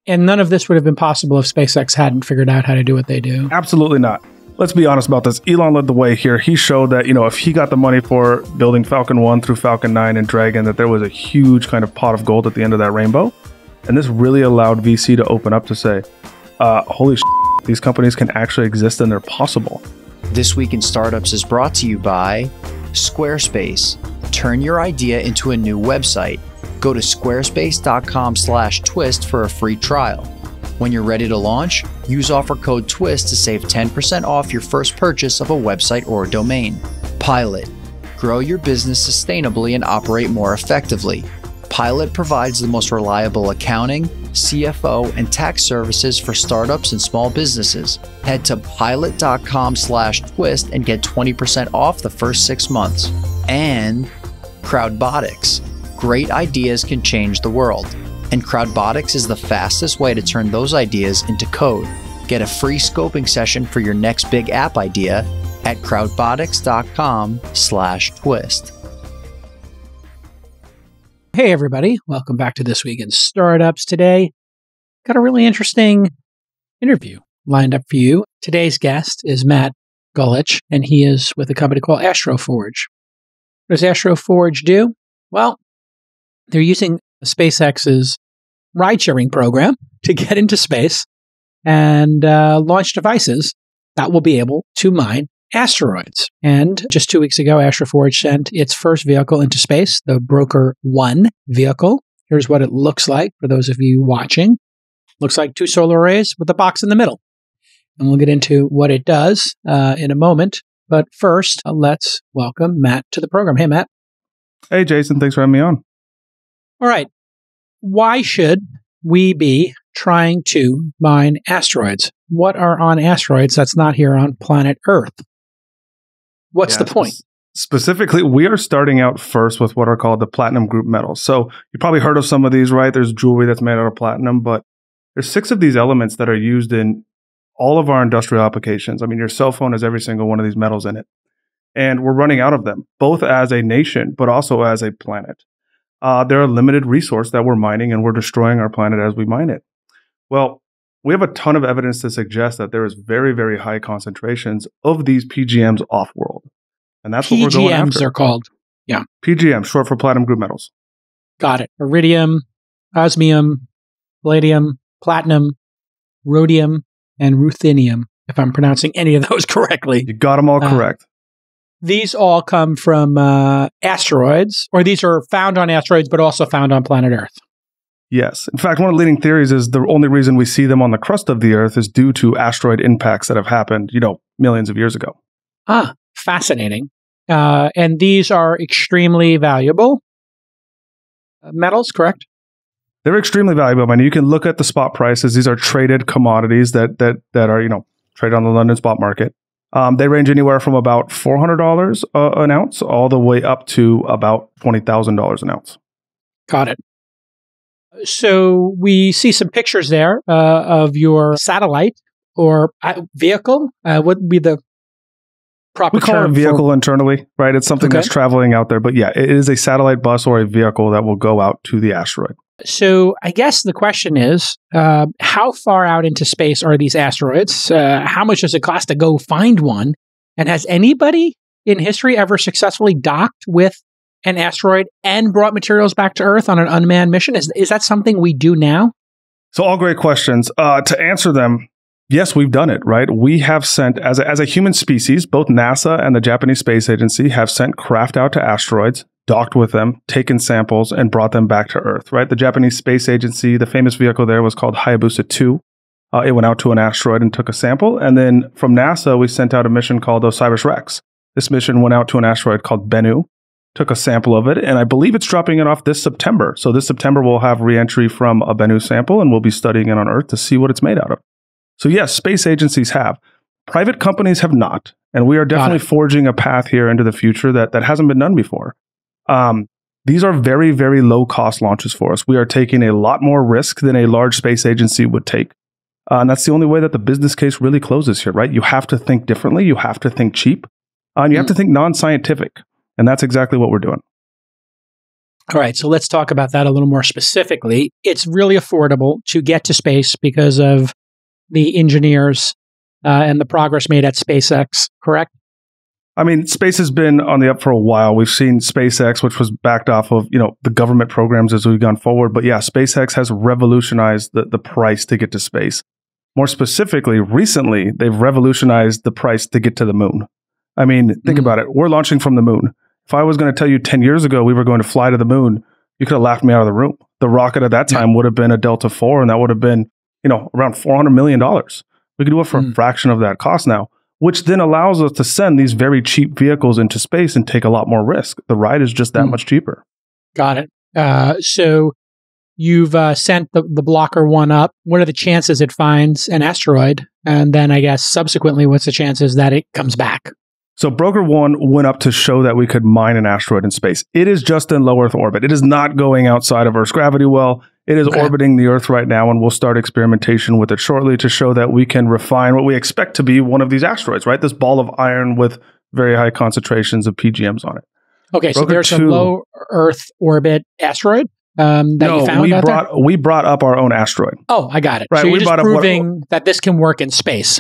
And none of this would have been possible if SpaceX hadn't figured out how to do what they do. Absolutely not. Let's be honest about this. Elon led the way here. He showed that, if he got the money for building Falcon 1 through Falcon 9 and Dragon, that there was a huge kind of pot of gold at the end of that rainbow. And this really allowed VC to open up to say, holy shit, these companies can actually exist and they're possible. This Week in Startups is brought to you by Squarespace. Turn your idea into a new website. Go to squarespace.com/twist for a free trial. When you're ready to launch, use offer code TWIST to save 10% off your first purchase of a website or domain. Pilot. Grow your business sustainably and operate more effectively. Pilot provides the most reliable accounting, CFO, and tax services for startups and small businesses. Head to pilot.com/twist and get 20% off the first 6 months. And Crowdbotics. Great ideas can change the world. And Crowdbotics is the fastest way to turn those ideas into code. Get a free scoping session for your next big app idea at crowdbotics.com/twist. Hey, everybody. Welcome back to This Week in Startups. Today, got a really interesting interview lined up for you. Today's guest is Matt Gialich, and he is with a company called AstroForge. What does AstroForge do? Well, they're using SpaceX's ride-sharing program to get into space and launch devices that will be able to mine asteroids. And just 2 weeks ago, AstroForge sent its first vehicle into space, the Broker 1 vehicle. Here's what it looks like for those of you watching. Looks like 2 solar arrays with a box in the middle. And we'll get into what it does in a moment. But first, let's welcome Matt to the program. Hey, Matt. Hey, Jason. Thanks for having me on. All right. Why should we be trying to mine asteroids? What are on asteroids that's not here on planet Earth? What's the point? Specifically, we are starting out first with what are called the platinum group metals. So you probably heard of some of these, right? There's jewelry that's made out of platinum, but there's 6 of these elements that are used in all of our industrial applications. I mean, your cell phone has every single one of these metals in it. And we're running out of them, both as a nation, but also as a planet. They're a limited resource that we're mining, and we're destroying our planet as we mine it. Well, we have a ton of evidence to suggest that there is very, very high concentrations of these PGMs off-world. And that's what we're going after. PGMs are called. Yeah. PGM, short for platinum group metals. Got it. Iridium, osmium, palladium, platinum, rhodium, and ruthenium, if I'm pronouncing any of those correctly. You got them all correct. These all come from asteroids, or these are found on asteroids, but also found on planet Earth. Yes. In fact, one of the leading theories is the only reason we see them on the crust of the Earth is due to asteroid impacts that have happened, millions of years ago. Ah, fascinating. And these are extremely valuable metals, correct? They're extremely valuable. I mean, you can look at the spot prices. These are traded commodities that are, traded on the London spot market. They range anywhere from about $400 an ounce all the way up to about $20,000 an ounce. Got it. So we see some pictures there of your satellite or vehicle. What would be the proper term? We call it a vehicle internally, right? It's something that's traveling out there. But yeah, it is a satellite bus or a vehicle that will go out to the asteroid. So I guess the question is, how far out into space are these asteroids? How much does it cost to go find one? And has anybody in history ever successfully docked with an asteroid and brought materials back to Earth on an unmanned mission? Is that something we do now? So all great questions. To answer them, yes, we've done it, right? We have sent, as a human species, both NASA and the Japanese Space Agency have sent craft out to asteroids, docked with them, taken samples, and brought them back to Earth, right? The Japanese Space Agency, the famous vehicle there was called Hayabusa 2. It went out to an asteroid and took a sample. And then from NASA, we sent out a mission called OSIRIS-REx. This mission went out to an asteroid called Bennu, took a sample of it, and I believe it's dropping it off this September. So this September, we'll have reentry from a Bennu sample, and we'll be studying it on Earth to see what it's made out of. So yes, space agencies have. Private companies have not. And we are definitely forging a path here into the future that hasn't been done before. These are very, very low-cost launches for us. We are taking a lot more risk than a large space agency would take. And that's the only way that the business case really closes here, right? You have to think differently. You have to think cheap. And you have to think non-scientific. And that's exactly what we're doing. All right, so let's talk about that a little more specifically. It's really affordable to get to space because of the engineers and the progress made at SpaceX, correct? I mean, space has been on the up for a while. We've seen SpaceX, which was backed off of, the government programs as we've gone forward. But yeah, SpaceX has revolutionized the price to get to space. More specifically, recently, they've revolutionized the price to get to the moon. I mean, think about it. We're launching from the moon. If I was going to tell you 10 years ago we were going to fly to the moon, you could have laughed me out of the room. The rocket at that time would have been a Delta IV, and that would have been, around $400 million. We could do it for a fraction of that cost now, which then allows us to send these very cheap vehicles into space and take a lot more risk. The ride is just that much cheaper. Got it. So you've sent the Blocker 1 up. What are the chances it finds an asteroid? And then I guess subsequently, what's the chances that it comes back? So Broker 1 went up to show that we could mine an asteroid in space. It is just in low Earth orbit. It is not going outside of Earth's gravity well. It is orbiting the Earth right now, and we'll start experimentation with it shortly to show that we can refine what we expect to be one of these asteroids, right? This ball of iron with very high concentrations of PGMs on it. Okay, so there's a low Earth orbit asteroid that you found out there? We brought up our own asteroid. Oh, I got it. Right, so you're just proving that this can work in space.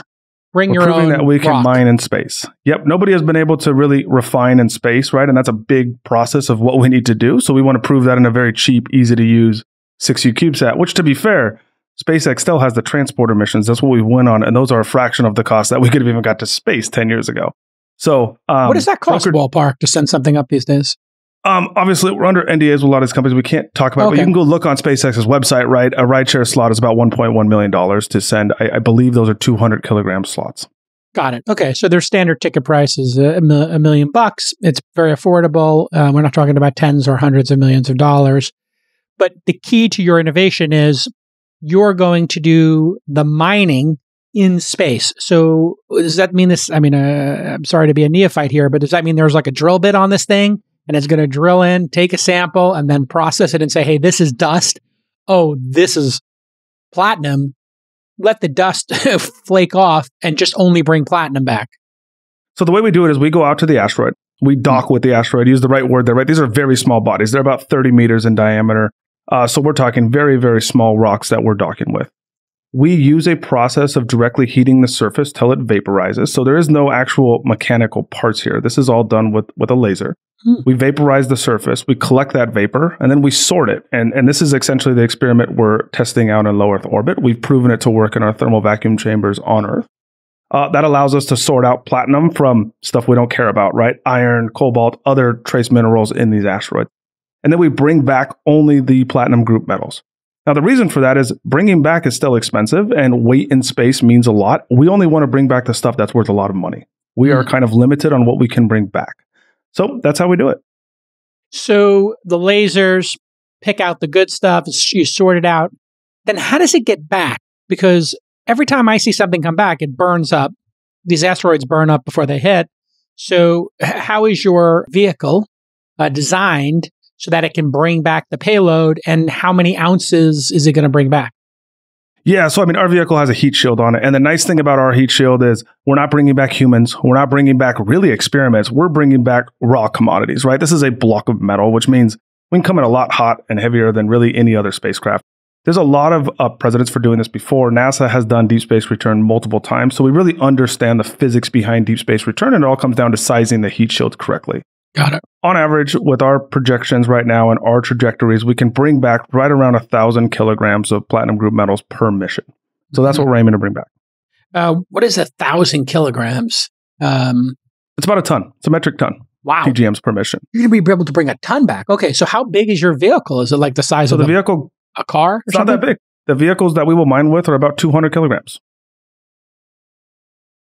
We're proving that we can mine in space. Yep. Nobody has been able to really refine in space, right? And that's a big process of what we need to do. So we want to prove that in a very cheap, easy to use 6U CubeSat, which to be fair, SpaceX still has the transporter missions. That's what we went on. And those are a fraction of the cost that we could have even got to space 10 years ago. So what does that cost ballpark to send something up these days? Obviously, we're under NDAs with a lot of these companies. We can't talk about it, but you can go look on SpaceX's website, right? A rideshare slot is about $1.1 million to send. I believe those are 200 kilogram slots. Got it. Okay. So their standard ticket price is $1 million. It's very affordable. We're not talking about tens or hundreds of millions of dollars. But the key to your innovation is you're going to do the mining in space. So does that mean this? I mean, I'm sorry to be a neophyte here, but does that mean there's like a drill bit on this thing? And it's going to drill in, take a sample, and then process it and say, hey, this is dust. Oh, this is platinum. Let the dust flake off and just only bring platinum back. So the way we do it is we go out to the asteroid. We dock with the asteroid. Use the right word there, right? These are very small bodies. They're about 30 meters in diameter. So we're talking very, very small rocks that we're docking with. We use a process of directly heating the surface till it vaporizes. So there is no actual mechanical parts here. This is all done with a laser. We vaporize the surface, we collect that vapor, and then we sort it. And this is essentially the experiment we're testing out in low Earth orbit. We've proven it to work in our thermal vacuum chambers on Earth. That allows us to sort out platinum from stuff we don't care about, right? Iron, cobalt, other trace minerals in these asteroids. And then we bring back only the platinum group metals. Now, the reason for that is bringing back is still expensive, and weight in space means a lot. We only want to bring back the stuff that's worth a lot of money. We are kind of limited on what we can bring back. So that's how we do it. So the lasers pick out the good stuff, you sort it out. Then how does it get back? Because every time I see something come back, it burns up. These asteroids burn up before they hit. So how is your vehicle designed so that it can bring back the payload? And how many ounces is it going to bring back? Yeah, so I mean, our vehicle has a heat shield on it. And the nice thing about our heat shield is we're not bringing back humans. We're not bringing back really experiments. We're bringing back raw commodities, right? This is a block of metal, which means we can come in a lot hot and heavier than really any other spacecraft. There's a lot of precedents for doing this before. NASA has done deep space return multiple times. So we really understand the physics behind deep space return. And it all comes down to sizing the heat shield correctly. Got it. On average, with our projections right now and our trajectories, we can bring back right around 1,000 kilograms of platinum group metals per mission. So that's what we're aiming to bring back. What is 1,000 kilograms? It's about a ton. It's a metric ton. Wow. PGMs per mission. You're going to be able to bring a ton back. Okay, so how big is your vehicle? Is it like the size of the vehicle? A car? It's not that big. The vehicles that we will mine with are about 200 kilograms.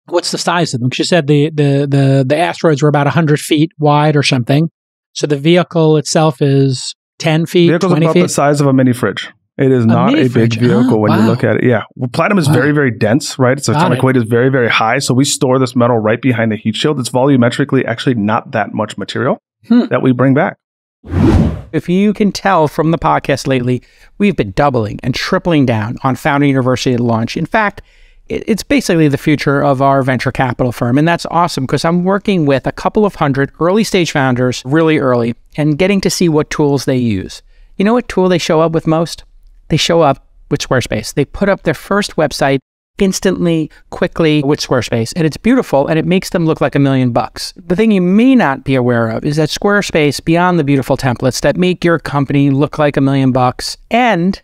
What's the size of them? Because you said the asteroids were about 100 feet wide or something. So the vehicle itself is 10 feet, Vehicle's 20 about feet? The size of a mini fridge. It is not a big vehicle when you look at it. Yeah. Well, platinum is very, very dense, right? Its atomic weight is very, very high. So we store this metal right behind the heat shield. It's volumetrically actually not that much material that we bring back. If you can tell from the podcast lately, we've been doubling and tripling down on Founder University at launch. In fact, it's basically the future of our venture capital firm. And that's awesome because I'm working with a couple of hundred early stage founders really early and getting to see what tools they use. You know what tool they show up with most? They show up with Squarespace. They put up their first website instantly, quickly with Squarespace. And it's beautiful and it makes them look like $1 million. The thing you may not be aware of is that Squarespace, beyond the beautiful templates that make your company look like $1 million and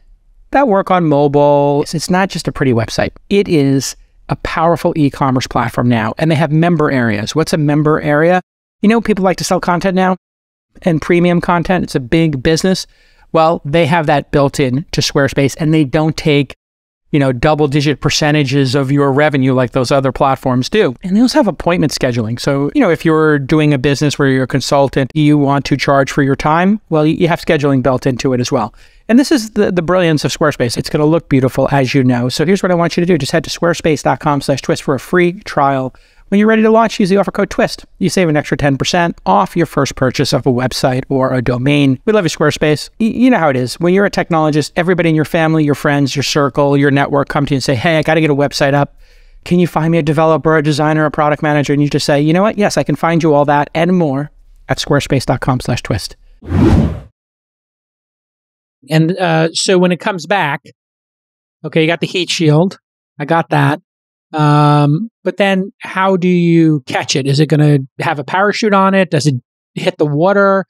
that work on mobile, it's not just a pretty website. It is a powerful e-commerce platform now. And they have member areas. What's a member area? You know, people like to sell content now and premium content. It's a big business. Well, they have that built in to Squarespace and they don't take, you know, double-digit percentages of your revenue like those other platforms do. And they also have appointment scheduling. So, you know, if you're doing a business where you're a consultant, you want to charge for your time, well, you have scheduling built into it as well. And this is the brilliance of Squarespace. It's going to look beautiful, as you know. So here's what I want you to do. Just head to squarespace.com/twist for a free trial. When you're ready to launch, use the offer code TWIST. You save an extra 10% off your first purchase of a website or a domain. We love you, Squarespace. You know how it is. When you're a technologist, everybody in your family, your friends, your circle, your network come to you and say, hey, I got to get a website up. Can you find me a developer, a designer, a product manager? And you just say, you know what? Yes, I can find you all that and more at squarespace.com/twist. And so when it comes back, okay, you got the heat shield. I got that. But then how do you catch it? Is it going to have a parachute on it? Does it hit the water?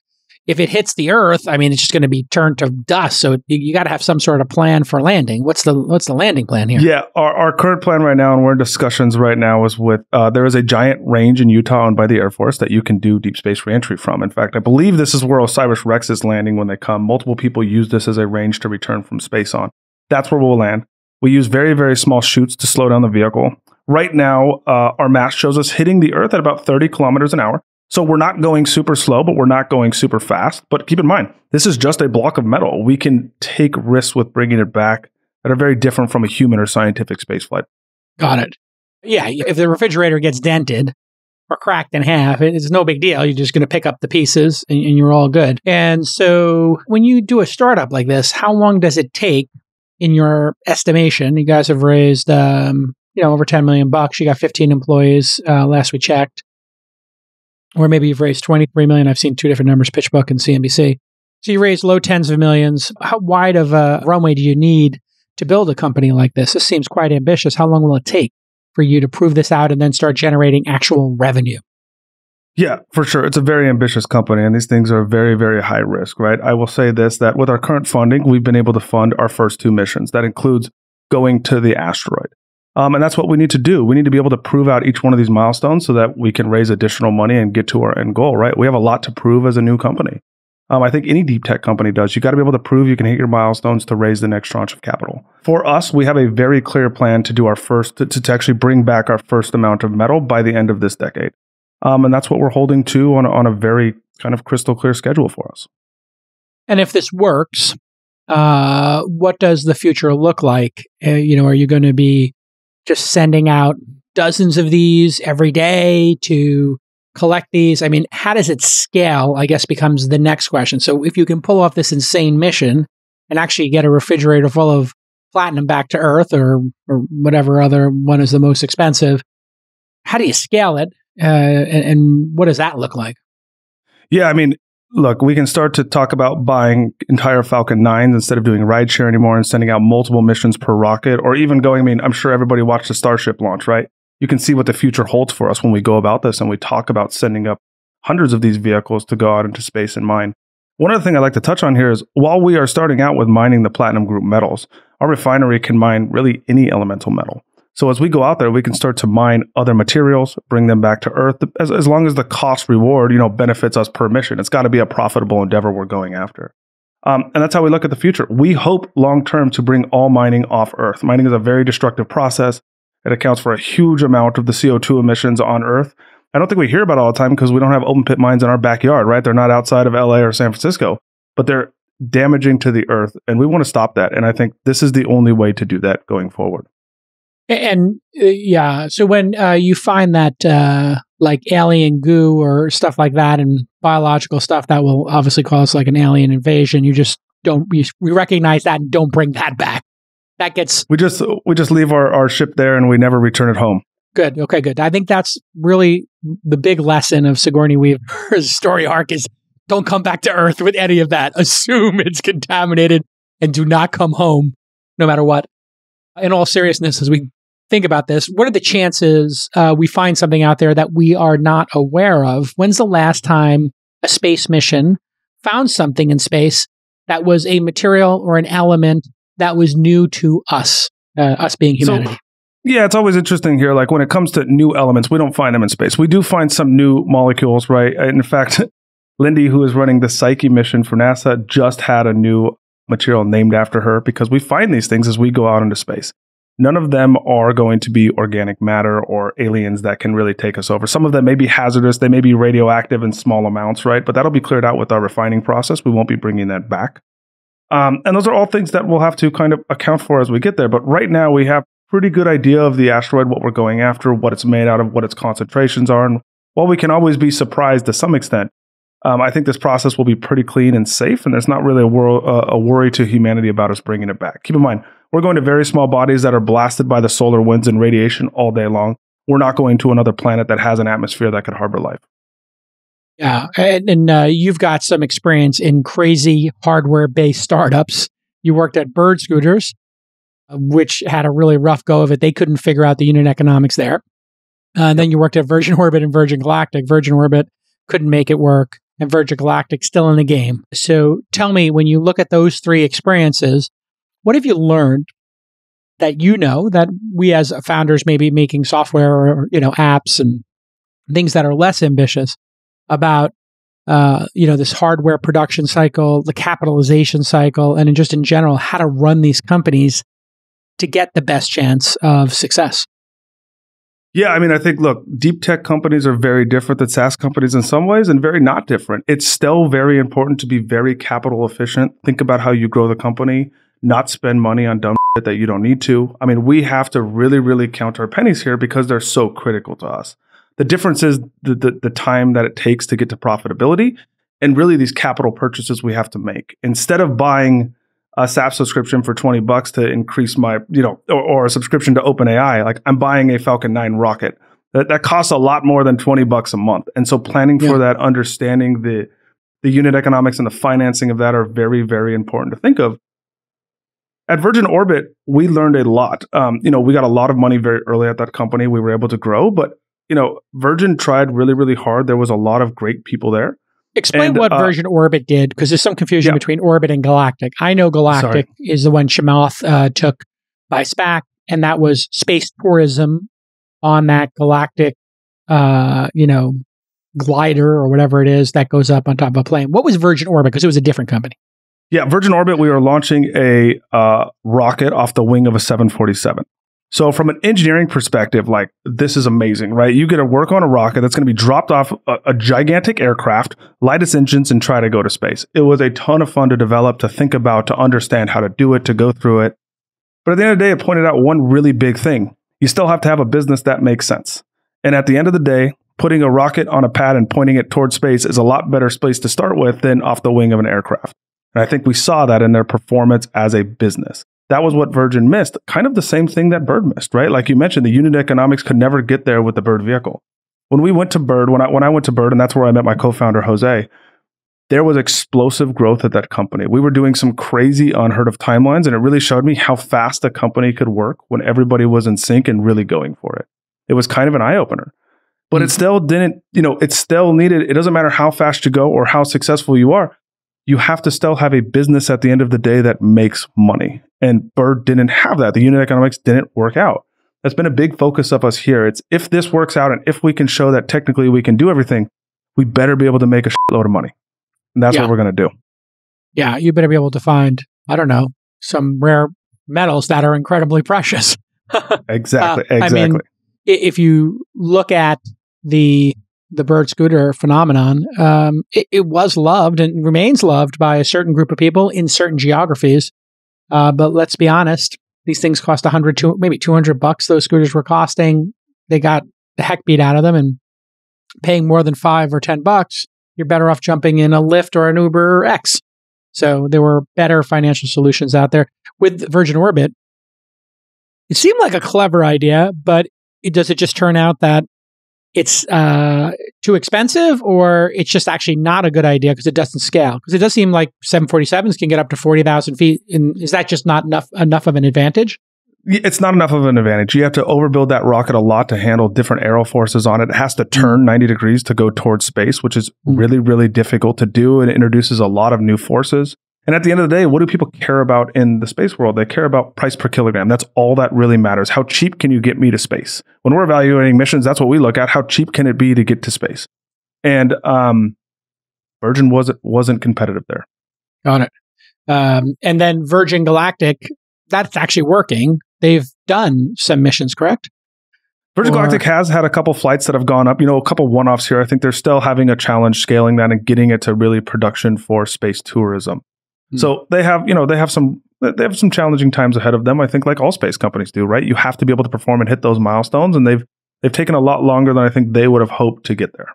If it hits the earth, I mean, it's just going to be turned to dust. So you got to have some sort of plan for landing. What's the landing plan here? Yeah, our current plan right now, and we're in discussions right now, is with there is a giant range in Utah owned by the Air Force that you can do deep space reentry from. In fact, I believe this is where Osiris-Rex is landing when they come. Multiple people use this as a range to return from space on. That's where we'll land. We use very, very small chutes to slow down the vehicle. Right now, our mast shows us hitting the Earth at about 30 kilometers an hour. So we're not going super slow, but we're not going super fast. But keep in mind, this is just a block of metal. We can take risks with bringing it back that are very different from a human or scientific spaceflight. Got it. Yeah, if the refrigerator gets dented or cracked in half, it's no big deal. You're just going to pick up the pieces and you're all good. And so when you do a startup like this, how long does it take in your estimation? You guys have raised over $10 million. You got 15 employees last we checked. Or maybe you've raised 23 million. I've seen two different numbers, PitchBook and CNBC. So you raised low tens of millions. How wide of a runway do you need to build a company like this? This seems quite ambitious. How long will it take for you to prove this out and then start generating actual revenue? Yeah, for sure. It's a very ambitious company, and these things are very, very high risk, right? I will say this, that with our current funding, we've been able to fund our first 2 missions. That includes going to the asteroid. And that's what we need to do. We need to be able to prove out each one of these milestones so that we can raise additional money and get to our end goal, right? We have a lot to prove as a new company. I think any deep tech company does. You got to be able to prove you can hit your milestones to raise the next tranche of capital. For us, we have a very clear plan to do our first, to actually bring back our first amount of metal by the end of this decade. And that's what we're holding to on a very kind of crystal clear schedule for us. And if this works, what does the future look like? Are you going to be just sending out dozens of these every day to collect these? I mean, how does it scale, I guess, becomes the next question. So if you can pull off this insane mission and actually get a refrigerator full of platinum back to Earth or whatever other one is the most expensive, how do you scale it? And what does that look like? Yeah, I mean, look, we can start to talk about buying entire Falcon 9s instead of doing rideshare anymore and sending out multiple missions per rocket, or even going, I mean, I'm sure everybody watched the Starship launch, right? You can see what the future holds for us when we go about this and we talk about sending up hundreds of these vehicles to go out into space and mine. One other thing I'd like to touch on here is while we are starting out with mining the platinum group metals, our refinery can mine really any elemental metal. So as we go out there, we can start to mine other materials, bring them back to Earth, as long as the cost reward, benefits us per mission. It's got to be a profitable endeavor we're going after. And that's how we look at the future. We hope long-term to bring all mining off Earth. Mining is a very destructive process. It accounts for a huge amount of the CO2 emissions on Earth. I don't think we hear about it all the time because we don't have open pit mines in our backyard, right? They're not outside of LA or San Francisco, but they're damaging to the Earth. And we want to stop that. And I think this is the only way to do that going forward. And so when you find that like alien goo or stuff like that and biological stuff that will obviously cause like an alien invasion, you just don't, we recognize that and don't bring that back. that gets we just leave our ship there and we never return it home. good. Okay, good. I think that's really the big lesson of Sigourney Weaver's story arc is don't come back to Earth with any of that. Assume it's contaminated and do not come home no matter what. In all seriousness, as we think about this, what are the chances we find something out there that we are not aware of? When's the last time a space mission found something in space that was a material or an element that was new to us, us being humanity? So, yeah, it's always interesting here. Like when it comes to new elements, we don't find them in space. We do find some new molecules, right? In fact, Lindy, who is running the Psyche mission for NASA, just had a new material named after her because we find these things as we go out into space. None of them are going to be organic matter or aliens that can really take us over. Some of them may be hazardous. They may be radioactive in small amounts, right? But that'll be cleared out with our refining process. We won't be bringing that back. And those are all things that we'll have to kind of account for as we get there. But right now we have a pretty good idea of the asteroid, what we're going after, what it's made out of, what its concentrations are. And while we can always be surprised to some extent, I think this process will be pretty clean and safe, and there's not really a worry to humanity about us bringing it back. Keep in mind, we're going to very small bodies that are blasted by the solar winds and radiation all day long. We're not going to another planet that has an atmosphere that could harbor life. Yeah, and you've got some experience in crazy hardware-based startups. You worked at Bird Scooters, which had a really rough go of it. They couldn't figure out the unit economics there. And then you worked at Virgin Orbit and Virgin Galactic. Virgin Orbit couldn't make it work, and Virgin Galactic still in the game. So tell me, when you look at those three experiences, what have you learned that you know that we as founders may be making software or apps and things that are less ambitious about this hardware production cycle, the capitalization cycle, and just in general, how to run these companies to get the best chance of success? Yeah, I mean, I think, look, deep tech companies are very different than SaaS companies in some ways and very not different. It's still very important to be very capital efficient. Think about how you grow the company, not spend money on dumb shit that you don't need to. I mean, we have to really, really count our pennies here because they're so critical to us. The difference is the time that it takes to get to profitability and really these capital purchases we have to make. Instead of buying a SaaS subscription for $20 to increase my, or a subscription to OpenAI, like I'm buying a Falcon 9 rocket. That costs a lot more than $20 a month. And so planning for that, understanding the unit economics and the financing of that are very, very important to think of. At Virgin Orbit, we learned a lot. We got a lot of money very early at that company. We were able to grow, but Virgin tried really, really hard. There was a lot of great people there. Explain what Virgin Orbit did, because there's some confusion between Orbit and Galactic. I know Galactic is the one Chamath took by SPAC, and that was space tourism on that Galactic, glider or whatever it is that goes up on top of a plane. What was Virgin Orbit? Because it was a different company. Yeah, Virgin Orbit, we were launching a rocket off the wing of a 747. So from an engineering perspective, like this is amazing, right? You get to work on a rocket that's going to be dropped off a gigantic aircraft, light its engines, and try to go to space. It was a ton of fun to develop, to think about, to understand how to do it, to go through it. But at the end of the day, it pointed out one really big thing. You still have to have a business that makes sense. And at the end of the day, putting a rocket on a pad and pointing it towards space is a lot better space to start with than off the wing of an aircraft. And I think we saw that in their performance as a business. That was what Virgin missed. Kind of the same thing that Bird missed, right? Like you mentioned, the unit economics could never get there with the Bird vehicle. When we went to Bird, when I went to Bird, and that's where I met my co-founder, Jose, there was explosive growth at that company. We were doing some crazy, unheard of timelines, and it really showed me how fast a company could work when everybody was in sync and really going for it. It was kind of an eye-opener. But it still didn't, it still needed, it doesn't matter how fast you go or how successful you are. You have to still have a business at the end of the day that makes money. And Bird didn't have that. The unit economics didn't work out. That's been a big focus of us here. It's if this works out and if we can show that technically we can do everything, we better be able to make a shitload of money. And that's what we're going to do. Yeah, you better be able to find, some rare metals that are incredibly precious. Exactly. I mean, if you look at the Bird scooter phenomenon, it was loved and remains loved by a certain group of people in certain geographies. But let's be honest, these things cost $100, maybe $200. Those scooters were costing. They got the heck beat out of them, and paying more than $5 or $10, you're better off jumping in a Lyft or an Uber X. So there were better financial solutions out there. With Virgin Orbit, It seemed like a clever idea, but does it just turn out that it's too expensive, or it's just actually not a good idea because it doesn't scale? Because it does seem like 747s can get up to 40,000 feet. And is that just not enough of an advantage? It's not enough of an advantage. You have to overbuild that rocket a lot to handle different aero forces on it. It has to turn 90 degrees to go towards space, which is really, really difficult to do. And it introduces a lot of new forces. And at the end of the day, what do people care about in the space world? They care about price per kilogram. That's all that really matters. How cheap can you get me to space? When we're evaluating missions, that's what we look at. How cheap can it be to get to space? And Virgin wasn't competitive there. Got it. And then Virgin Galactic, that's actually working. They've done some missions, correct? Virgin Galactic has had a couple flights that have gone up, a couple one-offs here. I think they're still having a challenge scaling that and getting it to really production for space tourism. So they have some challenging times ahead of them. I think like all space companies do, right? You have to be able to perform and hit those milestones, and they've taken a lot longer than I think they would have hoped to get there.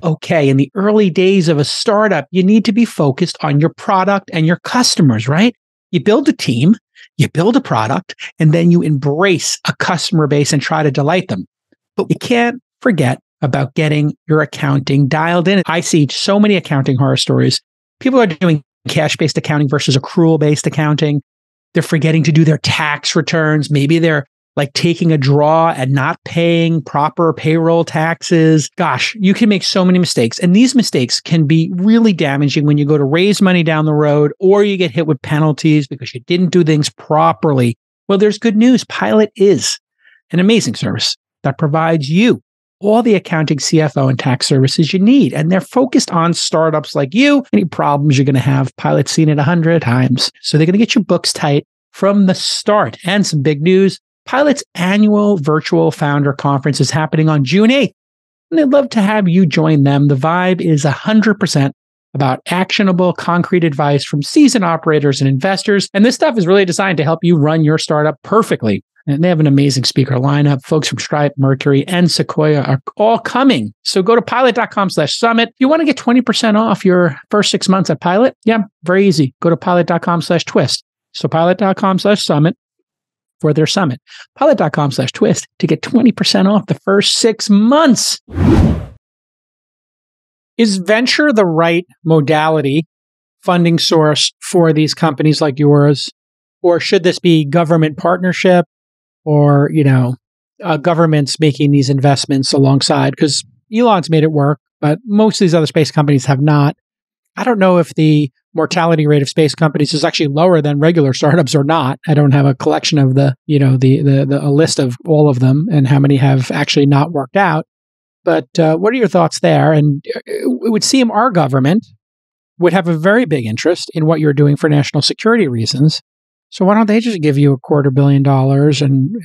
Okay, in the early days of a startup, you need to be focused on your product and your customers, right? You build a team, you build a product, and then you embrace a customer base and try to delight them. But you can't forget about getting your accounting dialed in. I see so many accounting horror stories. People are doing cash-based accounting versus accrual-based accounting. They're forgetting to do their tax returns. Maybe they're like taking a draw and not paying proper payroll taxes. Gosh, you can make so many mistakes. And these mistakes can be really damaging when you go to raise money down the road, or you get hit with penalties because you didn't do things properly. Well, there's good news. Pilot is an amazing service that provides you all the accounting, CFO, and tax services you need. And they're focused on startups like you. Any problems you're going to have, Pilot's seen it 100 times. So they're going to get your books tight from the start. And some big news, Pilot's annual virtual founder conference is happening on June 8th. And they'd love to have you join them. The vibe is 100% about actionable, concrete advice from seasoned operators and investors. And this stuff is really designed to help you run your startup perfectly. And they have an amazing speaker lineup. Folks from Stripe, Mercury, and Sequoia are all coming. So go to pilot.com/summit. If you want to get 20% off your first 6 months at Pilot, very easy. Go to pilot.com/twist. So pilot.com/summit for their summit. Pilot.com/twist to get 20% off the first 6 months. Is venture the right modality, funding source for these companies like yours? Or should this be government partnership? Or, governments making these investments alongside? Because Elon's made it work, but most of these other space companies have not. I don't know if the mortality rate of space companies is actually lower than regular startups or not. I don't have a collection of a list of all of them and how many have actually not worked out. But what are your thoughts there? And it would seem our government would have a very big interest in what you're doing for national security reasons. So why don't they just give you $250 million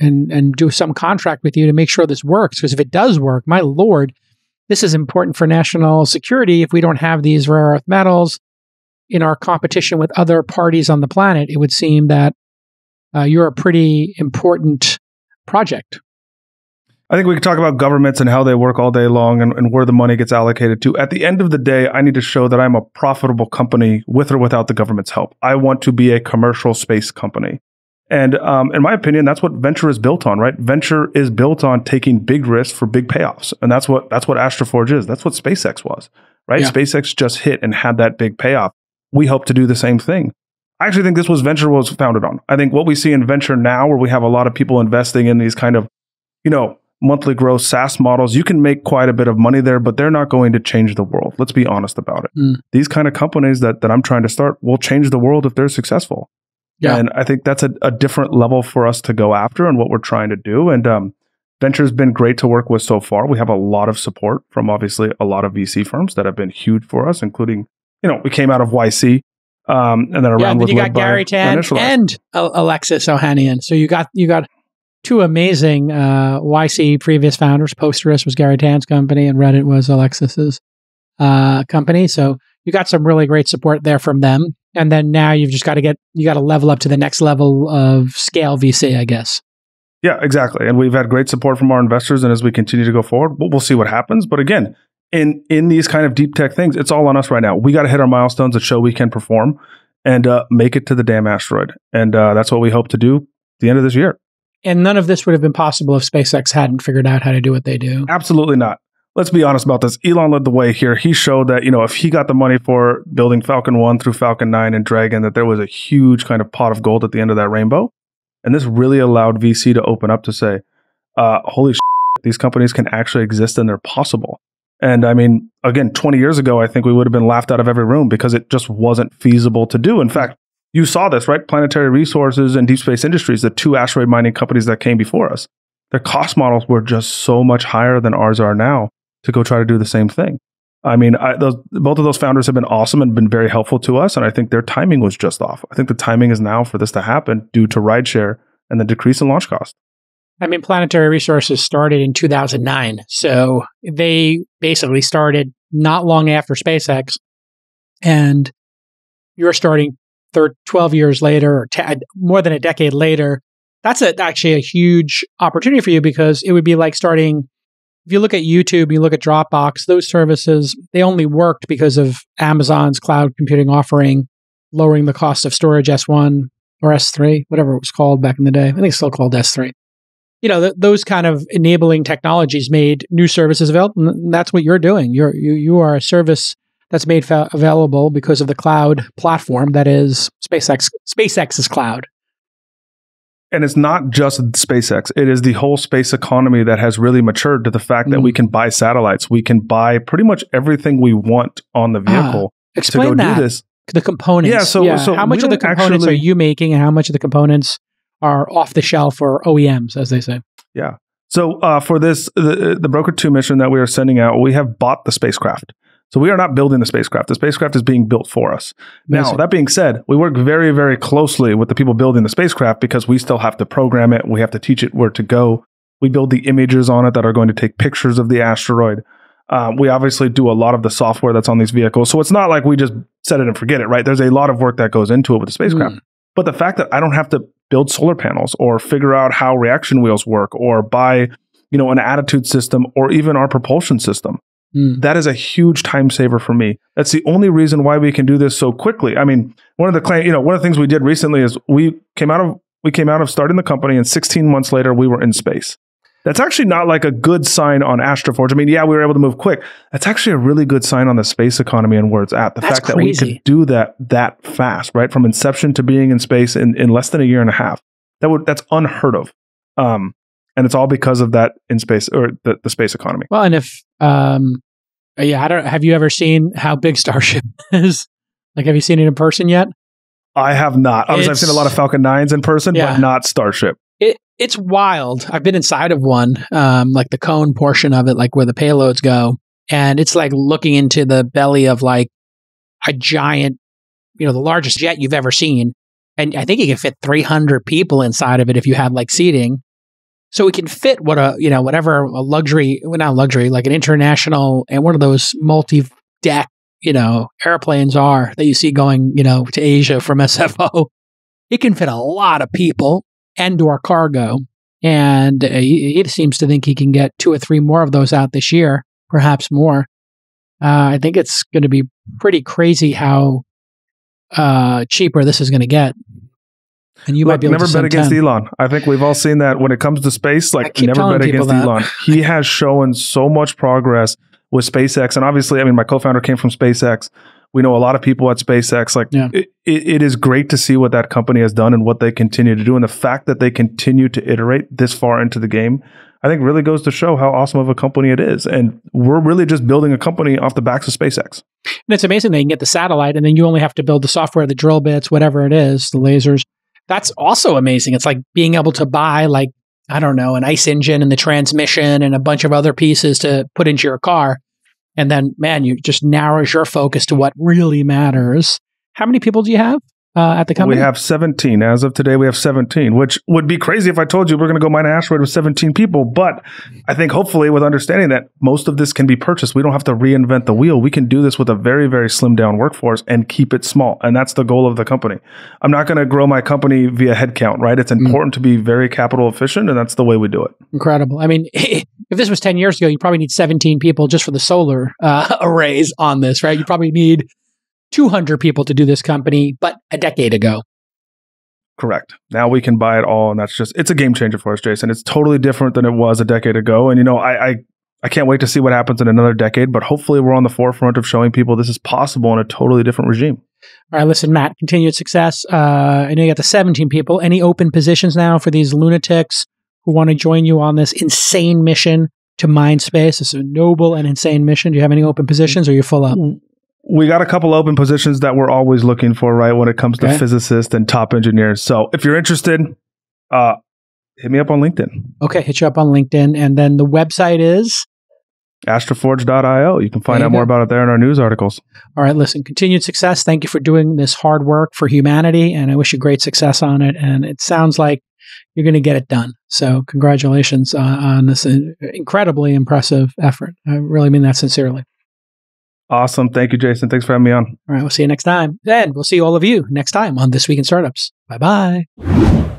and do some contract with you to make sure this works? Because if it does work, my Lord, this is important for national security. If we don't have these rare earth metals in our competition with other parties on the planet, it would seem that you're a pretty important project. I think we could talk about governments and how they work all day long and where the money gets allocated to. At the end of the day, I need to show that I'm a profitable company with or without the government's help. I want to be a commercial space company. And in my opinion, that's what venture is built on, right? Venture is built on taking big risks for big payoffs. And that's what AstroForge is. That's what SpaceX was, right? Yeah. SpaceX just hit and had that big payoff. We hope to do the same thing. I actually think this was venture was founded on. I think what we see in venture now, where we have a lot of people investing in these kind of, monthly growth SaaS models, you can make quite a bit of money there, but they're not going to change the world. Let's be honest about it. These kind of companies that I'm trying to start will change the world if they're successful. Yeah. And I think that's a different level for us to go after and what we're trying to do. And venture has been great to work with so far. We have a lot of support from obviously a lot of VC firms that have been huge for us, including, we came out of YC and then around with you got Gary Tan and Alexis Ohanian. So you got two amazing YC previous founders. Posterous was Gary Tan's company, and Reddit was Alexis's company. So you got some really great support there from them. And then now you've just got to level up to the next level of scale VC, I guess. Yeah, exactly. And we've had great support from our investors. And as we continue to go forward, we'll see what happens. But again, in these kind of deep tech things, it's all on us right now. We got to hit our milestones that show we can perform and make it to the damn asteroid. And that's what we hope to do at the end of this year. And none of this would have been possible if SpaceX hadn't figured out how to do what they do. Absolutely not. Let's be honest about this. Elon led the way here. He showed that, if he got the money for building Falcon 1 through Falcon 9 and Dragon, that there was a huge kind of pot of gold at the end of that rainbow. And this really allowed VC to open up to say, holy shit, these companies can actually exist and they're possible. And I mean, again, 20 years ago, I think we would have been laughed out of every room because it just wasn't feasible to do. In fact, you saw this, right? Planetary Resources and Deep Space Industries, the two asteroid mining companies that came before us, their cost models were just so much higher than ours are now to go try to do the same thing. I mean, both of those founders have been awesome and been very helpful to us. And I think their timing was just off. I think the timing is now for this to happen due to rideshare and the decrease in launch cost. I mean, Planetary Resources started in 2009. So they basically started not long after SpaceX. And you're starting 12 years later, or more than a decade later. That's actually a huge opportunity for you, because it would be like starting, if you look at YouTube, you look at Dropbox, those services, they only worked because of Amazon's cloud computing offering, lowering the cost of storage S1 or S3, whatever it was called back in the day. I think it's still called S3. Those kind of enabling technologies made new services available. And that's what you're doing. You are a service that's made available because of the cloud platform that is SpaceX's cloud. And it's not just SpaceX. It is the whole space economy that has really matured to the fact that we can buy satellites. We can buy pretty much everything we want on the vehicle to go do this. The components. Yeah, so how much of the components are you making, and how much of the components are off the shelf or OEMs, as they say? Yeah. So for this, the Broker 2 mission that we are sending out, we have bought the spacecraft. So we are not building the spacecraft. The spacecraft is being built for us. Now, that being said, we work very, very closely with the people building the spacecraft because we still have to program it. We have to teach it where to go. We build the images on it that are going to take pictures of the asteroid. We obviously do a lot of the software that's on these vehicles. So it's not like we just set it and forget it, right? There's a lot of work that goes into it with the spacecraft. But the fact that I don't have to build solar panels or figure out how reaction wheels work or buy, an attitude system or even our propulsion system, that is a huge time saver for me. That's the only reason why we can do this so quickly. I mean, one of the things we did recently is we came out of starting the company, and 16 months later we were in space. That's actually not like a good sign on AstroForge. I mean, yeah, we were able to move quick. That's actually a really good sign on the space economy and where it's at. The fact that we could do that fast, right? From inception to being in space in less than a year and a half. That's unheard of. And it's all because of that in space, or the space economy. Well, and if, have you ever seen how big Starship is? Like, have you seen it in person yet? I have not. Obviously, I've seen a lot of Falcon 9s in person, but not Starship. It's wild. I've been inside of one, like the cone portion of it, like where the payloads go. And it's like looking into the belly of like a giant, the largest jet you've ever seen. And I think you can fit 300 people inside of it if you have like seating. So it can fit like an international, and one of those multi-deck, airplanes are that you see going, to Asia from SFO. It can fit a lot of people and our cargo. And he seems to think he can get 2 or 3 more of those out this year, perhaps more. I think it's going to be pretty crazy how cheaper this is going to get. And you might be able never to bet against 10. Elon. I think we've all seen that when it comes to space. Like, never bet against Elon. He has shown so much progress with SpaceX, and obviously, I mean, my co-founder came from SpaceX. We know a lot of people at SpaceX. It is great to see what that company has done and what they continue to do, and the fact that they continue to iterate this far into the game, I think, really goes to show how awesome of a company it is. And we're really just building a company off the backs of SpaceX. And it's amazing they can get the satellite, and then you only have to build the software, the drill bits, whatever it is, the lasers. That's also amazing. It's like being able to buy, like, I don't know, an ICE engine and the transmission and a bunch of other pieces to put into your car. And then, man, you just narrows your focus to what really matters. How many people do you have at the company? We have 17. As of today, we have 17, which would be crazy if I told you we're going to go mine an asteroid with 17 people. But I think hopefully with understanding that most of this can be purchased, we don't have to reinvent the wheel. We can do this with a very, very slimmed down workforce and keep it small. And that's the goal of the company. I'm not going to grow my company via headcount, right? It's important to be very capital efficient, and that's the way we do it. Incredible. I mean, if this was 10 years ago, you probably need 17 people just for the solar arrays on this, right? You probably need 200 people to do this company, but a decade ago. Correct. Now we can buy it all. And it's a game changer for us, Jason. It's totally different than it was a decade ago. And, I can't wait to see what happens in another decade, but hopefully we're on the forefront of showing people this is possible in a totally different regime. All right, listen, Matt, continued success. I know you got the 17 people. Any open positions now for these lunatics who want to join you on this insane mission to Mindspace? It's a noble and insane mission. Do you have any open positions or are you full up? We got a couple open positions that we're always looking for, right, when it comes to physicists and top engineers. So if you're interested, hit me up on LinkedIn. Okay, hit you up on LinkedIn. And then the website is? AstroForge.io. You can find out more about it there in our news articles. All right, listen, continued success. Thank you for doing this hard work for humanity, and I wish you great success on it. And it sounds like you're going to get it done. So congratulations on this incredibly impressive effort. I really mean that sincerely. Awesome. Thank you, Jason. Thanks for having me on. All right, we'll see you next time. And we'll see all of you next time on This Week in Startups. Bye-bye.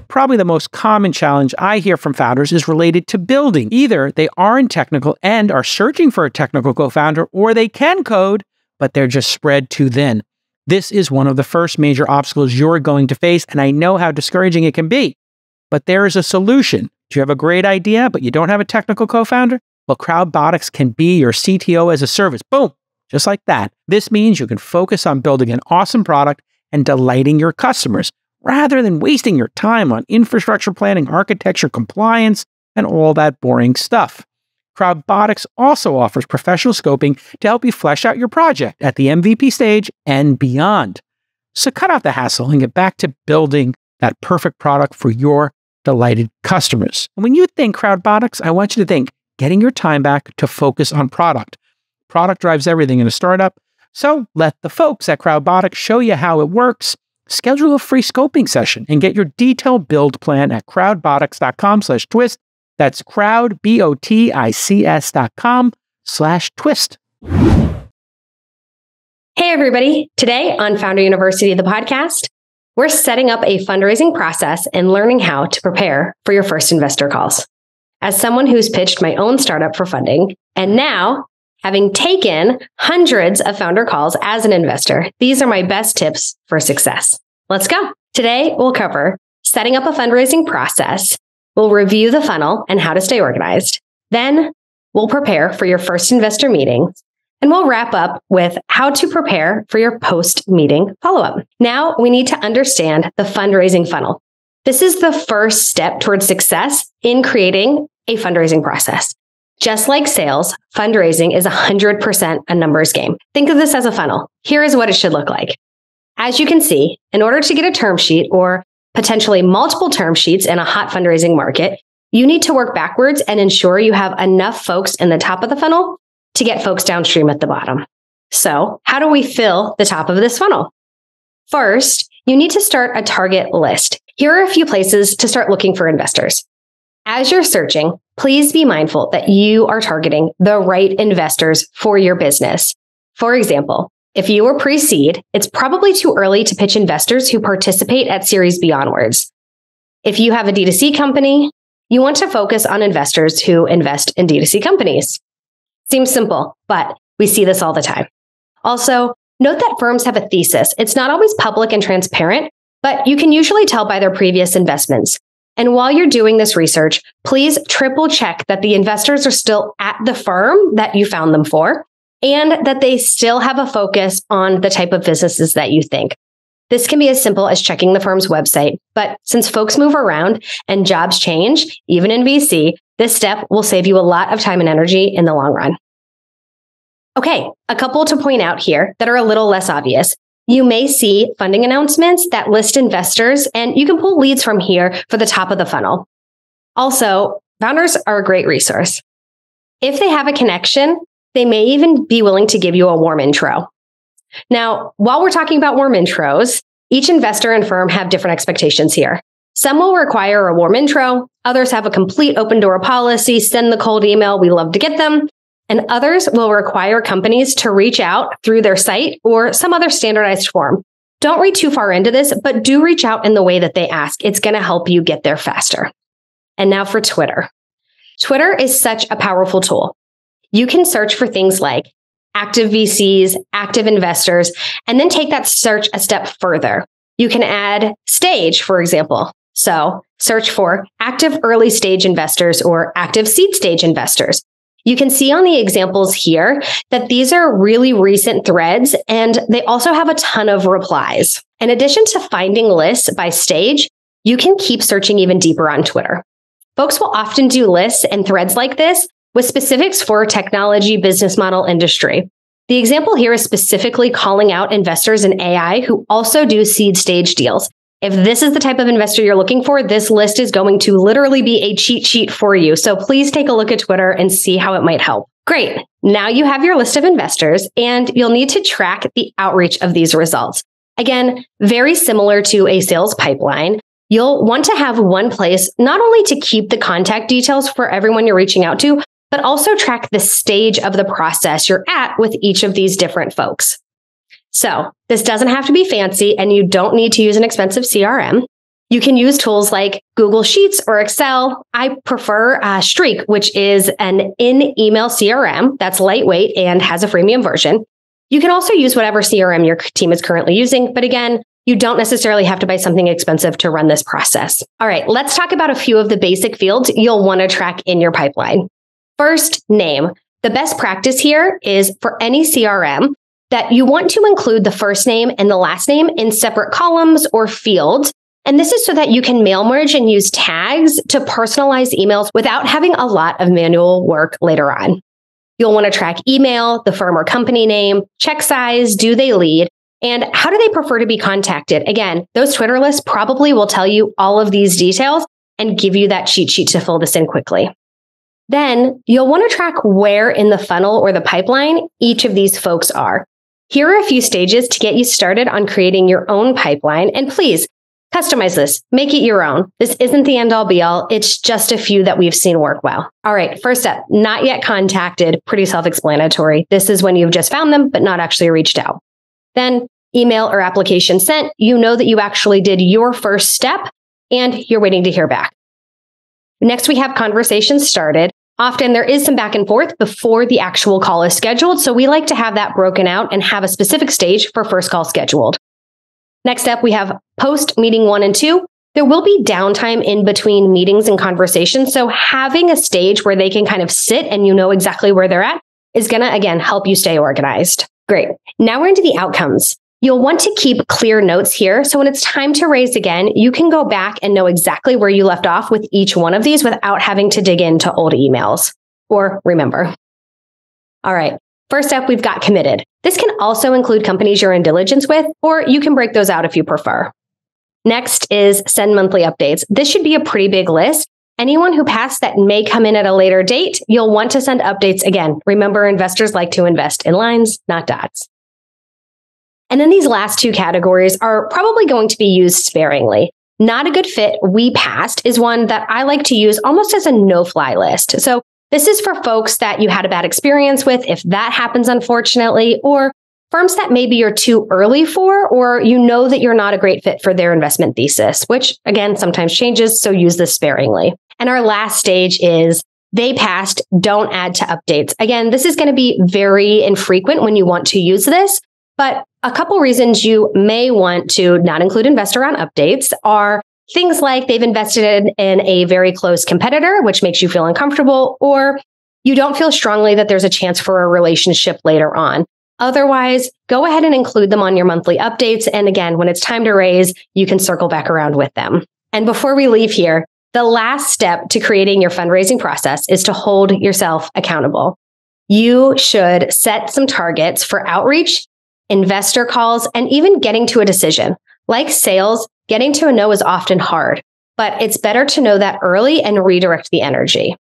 Probably the most common challenge I hear from founders is related to building. Either they aren't technical and are searching for a technical co-founder, or they can code, but they're just spread too thin. This is one of the first major obstacles you're going to face, and I know how discouraging it can be. But there is a solution. Do you have a great idea, but you don't have a technical co-founder? Well, Crowdbotics can be your CTO as a service. Boom! Just like that. This means you can focus on building an awesome product and delighting your customers, rather than wasting your time on infrastructure planning, architecture, compliance, and all that boring stuff. Crowdbotics also offers professional scoping to help you flesh out your project at the MVP stage and beyond. So cut out the hassle and get back to building that perfect product for your delighted customers. And when you think Crowdbotics, I want you to think getting your time back to focus on product. Product drives everything in a startup, so let the folks at Crowdbotics show you how it works. Schedule a free scoping session and get your detailed build plan at crowdbotics.com/twist. That's crowdbotics.com/twist. Hey, everybody. Today on Founder University, the podcast, we're setting up a fundraising process and learning how to prepare for your first investor calls. As someone who's pitched my own startup for funding, and now having taken hundreds of founder calls as an investor, these are my best tips for success. Let's go. Today, we'll cover setting up a fundraising process. We'll review the funnel and how to stay organized. Then we'll prepare for your first investor meeting. And we'll wrap up with how to prepare for your post-meeting follow-up. Now, we need to understand the fundraising funnel. This is the first step towards success in creating a fundraising process. Just like sales, fundraising is 100% a numbers game. Think of this as a funnel. Here is what it should look like. As you can see, in order to get a term sheet or potentially multiple term sheets in a hot fundraising market, you need to work backwards and ensure you have enough folks in the top of the funnel to get folks downstream at the bottom. So, how do we fill the top of this funnel? First, you need to start a target list. Here are a few places to start looking for investors. As you're searching, please be mindful that you are targeting the right investors for your business. For example, if you are pre-seed, it's probably too early to pitch investors who participate at Series B onwards. If you have a D2C company, you want to focus on investors who invest in D2C companies. Seems simple, but we see this all the time. Also, note that firms have a thesis. It's not always public and transparent, but you can usually tell by their previous investments. And while you're doing this research, please triple check that the investors are still at the firm that you found them for, and that they still have a focus on the type of businesses that you think. This can be as simple as checking the firm's website, but since folks move around and jobs change, even in VC, this step will save you a lot of time and energy in the long run. Okay, a couple to point out here that are a little less obvious. You may see funding announcements that list investors, and you can pull leads from here for the top of the funnel. Also, founders are a great resource. If they have a connection, they may even be willing to give you a warm intro. Now, while we're talking about warm intros, each investor and firm have different expectations here. Some will require a warm intro, others have a complete open door policy, send the cold email, we love to get them. And others will require companies to reach out through their site or some other standardized form. Don't read too far into this, but do reach out in the way that they ask. It's going to help you get there faster. And now for Twitter. Twitter is such a powerful tool. You can search for things like active VCs, active investors, and then take that search a step further. You can add stage, for example. So search for active early stage investors or active seed stage investors. You can see on the examples here that these are really recent threads, and they also have a ton of replies. In addition to finding lists by stage, you can keep searching even deeper on Twitter. Folks will often do lists and threads like this with specifics for technology, business model, industry. The example here is specifically calling out investors in AI who also do seed stage deals. If this is the type of investor you're looking for, this list is going to literally be a cheat sheet for you. So please take a look at Twitter and see how it might help. Great. Now you have your list of investors and you'll need to track the outreach of these results. Again, very similar to a sales pipeline. You'll want to have one place not only to keep the contact details for everyone you're reaching out to, but also track the stage of the process you're at with each of these different folks. So this doesn't have to be fancy and you don't need to use an expensive CRM. You can use tools like Google Sheets or Excel. I prefer Streak, which is an in-email CRM that's lightweight and has a freemium version. You can also use whatever CRM your team is currently using, but again, you don't necessarily have to buy something expensive to run this process. All right, let's talk about a few of the basic fields you'll want to track in your pipeline. First, name. The best practice here is for any CRM that you want to include the first name and the last name in separate columns or fields. And this is so that you can mail merge and use tags to personalize emails without having a lot of manual work later on. You'll want to track email, the firm or company name, check size, do they lead, and how do they prefer to be contacted? Again, those Twitter lists probably will tell you all of these details and give you that cheat sheet to fill this in quickly. Then you'll want to track where in the funnel or the pipeline each of these folks are. Here are a few stages to get you started on creating your own pipeline. And please customize this, make it your own. This isn't the end all be all. It's just a few that we've seen work well. All right, first up, not yet contacted, pretty self-explanatory. This is when you've just found them, but not actually reached out. Then email or application sent, you know that you actually did your first step and you're waiting to hear back. Next, we have conversations started. Often there is some back and forth before the actual call is scheduled. So we like to have that broken out and have a specific stage for first call scheduled. Next up, we have post meeting 1 and 2. There will be downtime in between meetings and conversations. So having a stage where they can kind of sit and you know exactly where they're at is going to, again, help you stay organized. Great. Now we're into the outcomes. You'll want to keep clear notes here. So when it's time to raise again, you can go back and know exactly where you left off with each one of these without having to dig into old emails or remember. All right. First up, we've got committed. This can also include companies you're in diligence with, or you can break those out if you prefer. Next is send monthly updates. This should be a pretty big list. Anyone who passed that may come in at a later date, you'll want to send updates again. Remember, investors like to invest in lines, not dots. And then these last two categories are probably going to be used sparingly. Not a good fit, we passed, is one that I like to use almost as a no-fly list. So this is for folks that you had a bad experience with, if that happens, unfortunately, or firms that maybe you're too early for, or you know that you're not a great fit for their investment thesis, which again, sometimes changes, so use this sparingly. And our last stage is they passed, don't add to updates. Again, this is going to be very infrequent when you want to use this, but a couple reasons you may want to not include investor on updates are things like they've invested in a very close competitor, which makes you feel uncomfortable, or you don't feel strongly that there's a chance for a relationship later on. Otherwise, go ahead and include them on your monthly updates. And again, when it's time to raise, you can circle back around with them. And before we leave here, the last step to creating your fundraising process is to hold yourself accountable. You should set some targets for outreach, investor calls, and even getting to a decision. Like sales, getting to a no is often hard, but it's better to know that early and redirect the energy.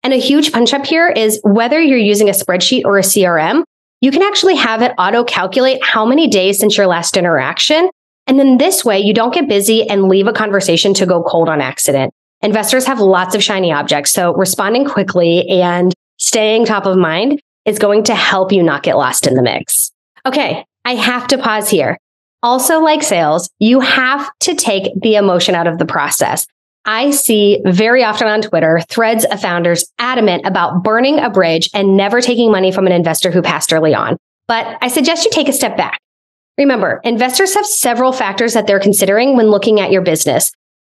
And a huge punch up here is whether you're using a spreadsheet or a CRM, you can actually have it auto-calculate how many days since your last interaction. And then this way, you don't get busy and leave a conversation to go cold on accident. Investors have lots of shiny objects, so responding quickly and staying top of mind is going to help you not get lost in the mix. Okay, I have to pause here. Also, like sales, you have to take the emotion out of the process. I see very often on Twitter threads of founders adamant about burning a bridge and never taking money from an investor who passed early on. But I suggest you take a step back. Remember, investors have several factors that they're considering when looking at your business.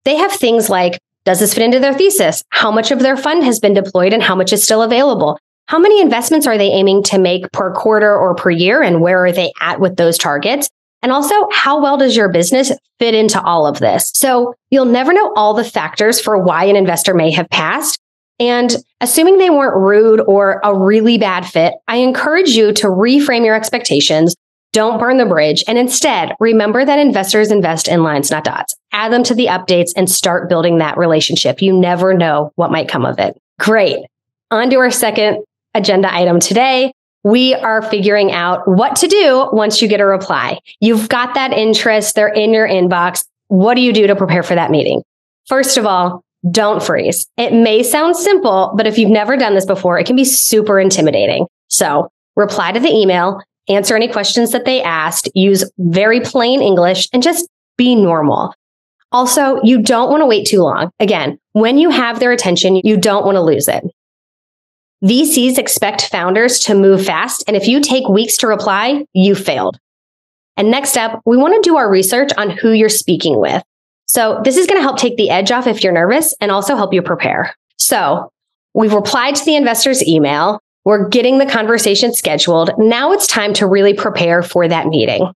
They have things like, does this fit into their thesis? How much of their fund has been deployed and how much is still available? How many investments are they aiming to make per quarter or per year? And where are they at with those targets? And also, how well does your business fit into all of this? So you'll never know all the factors for why an investor may have passed. And assuming they weren't rude or a really bad fit, I encourage you to reframe your expectations. Don't burn the bridge. And instead, remember that investors invest in lines, not dots. Add them to the updates and start building that relationship. You never know what might come of it. Great. On to our second agenda item today. We are figuring out what to do once you get a reply. You've got that interest. They're in your inbox. What do you do to prepare for that meeting? First of all, don't freeze. It may sound simple, but if you've never done this before, it can be super intimidating. So reply to the email, answer any questions that they asked, use very plain English, and just be normal. Also, you don't want to wait too long. Again, when you have their attention, you don't want to lose it. VCs expect founders to move fast, and if you take weeks to reply, you failed. And next up, we want to do our research on who you're speaking with. So this is going to help take the edge off if you're nervous and also help you prepare. So we've replied to the investor's email. We're getting the conversation scheduled. Now it's time to really prepare for that meeting.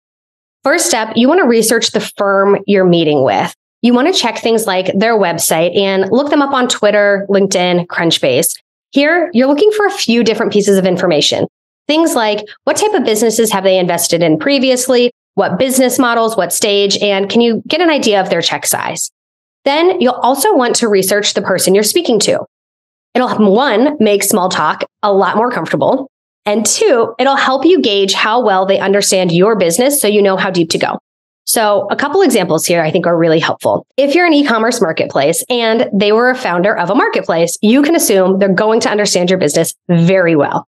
First up, you want to research the firm you're meeting with. You want to check things like their website and look them up on Twitter, LinkedIn, Crunchbase. Here, you're looking for a few different pieces of information. Things like what type of businesses have they invested in previously? What business models, what stage, and can you get an idea of their check size? Then you'll also want to research the person you're speaking to. It'll, one, make small talk a lot more comfortable. And two, it'll help you gauge how well they understand your business so you know how deep to go. So a couple examples here I think are really helpful. If you're an e-commerce marketplace and they were a founder of a marketplace, you can assume they're going to understand your business very well.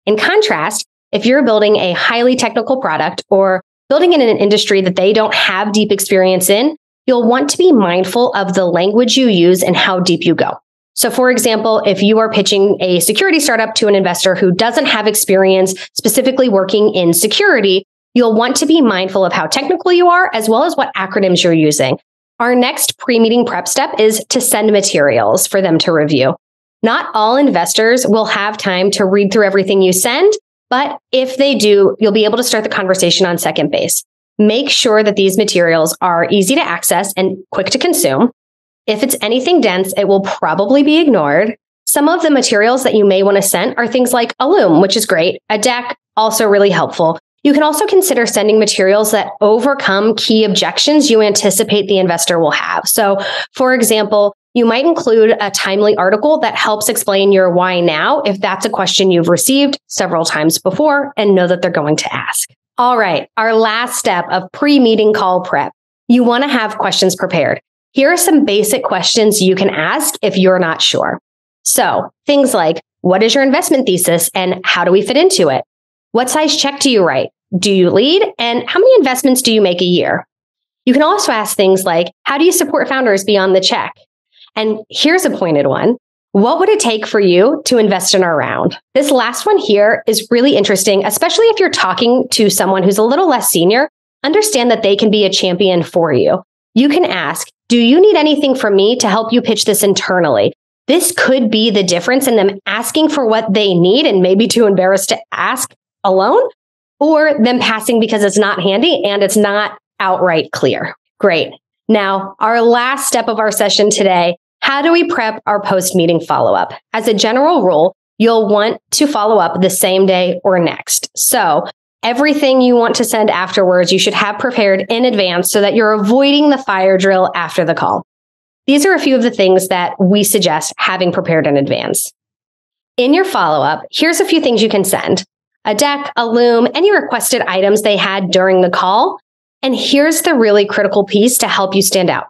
In contrast, if you're building a highly technical product or building in an industry that they don't have deep experience in, you'll want to be mindful of the language you use and how deep you go. So for example, if you are pitching a security startup to an investor who doesn't have experience specifically working in security, you'll want to be mindful of how technical you are, as well as what acronyms you're using. Our next pre-meeting prep step is to send materials for them to review. Not all investors will have time to read through everything you send, but if they do, you'll be able to start the conversation on second base. Make sure that these materials are easy to access and quick to consume. If it's anything dense, it will probably be ignored. Some of the materials that you may want to send are things like a loom, which is great. A deck, also really helpful. You can also consider sending materials that overcome key objections you anticipate the investor will have. So, for example, you might include a timely article that helps explain your why now if that's a question you've received several times before and know that they're going to ask. All right, our last step of pre-meeting call prep. You want to have questions prepared. Here are some basic questions you can ask if you're not sure. So, things like, what is your investment thesis and how do we fit into it? What size check do you write? Do you lead? And how many investments do you make a year? You can also ask things like, how do you support founders beyond the check? And here's a pointed one. What would it take for you to invest in our round? This last one here is really interesting, especially if you're talking to someone who's a little less senior. Understand that they can be a champion for you. You can ask, do you need anything from me to help you pitch this internally? This could be the difference in them asking for what they need and maybe too embarrassed to ask alone, or them passing because it's not handy and it's not outright clear. Great. Now, our last step of our session today, how do we prep our post-meeting follow-up? As a general rule, you'll want to follow up the same day or next. So everything you want to send afterwards, you should have prepared in advance so that you're avoiding the fire drill after the call. These are a few of the things that we suggest having prepared in advance. In your follow-up, here's a few things you can send. A deck, a loom, any requested items they had during the call. And here's the really critical piece to help you stand out.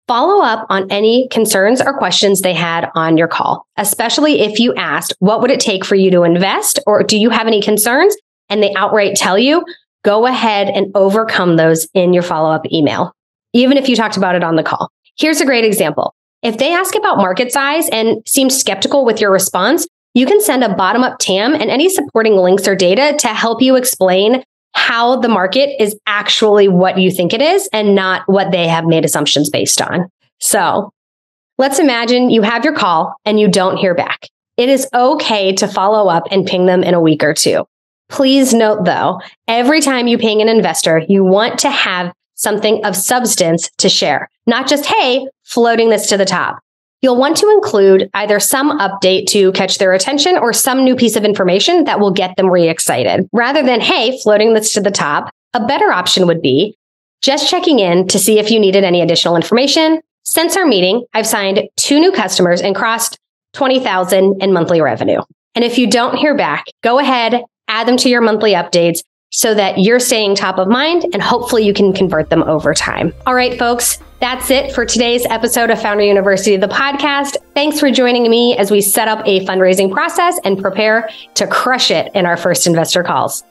Follow up on any concerns or questions they had on your call, especially if you asked, what would it take for you to invest? Or do you have any concerns? And they outright tell you, go ahead and overcome those in your follow-up email, even if you talked about it on the call. Here's a great example. If they ask about market size and seem skeptical with your response, you can send a bottom-up TAM and any supporting links or data to help you explain how the market is actually what you think it is and not what they have made assumptions based on. So let's imagine you have your call and you don't hear back. It is okay to follow up and ping them in a week or two. Please note though, every time you ping an investor, you want to have something of substance to share, not just, hey, floating this to the top. You'll want to include either some update to catch their attention or some new piece of information that will get them re-excited. Rather than, hey, floating this to the top, a better option would be just checking in to see if you needed any additional information. Since our meeting, I've signed 2 new customers and crossed $20,000 in monthly revenue. And if you don't hear back, go ahead, add them to your monthly updates so that you're staying top of mind and hopefully you can convert them over time. All right, folks, that's it for today's episode of Founder University, the podcast. Thanks for joining me as we set up a fundraising process and prepare to crush it in our first investor calls.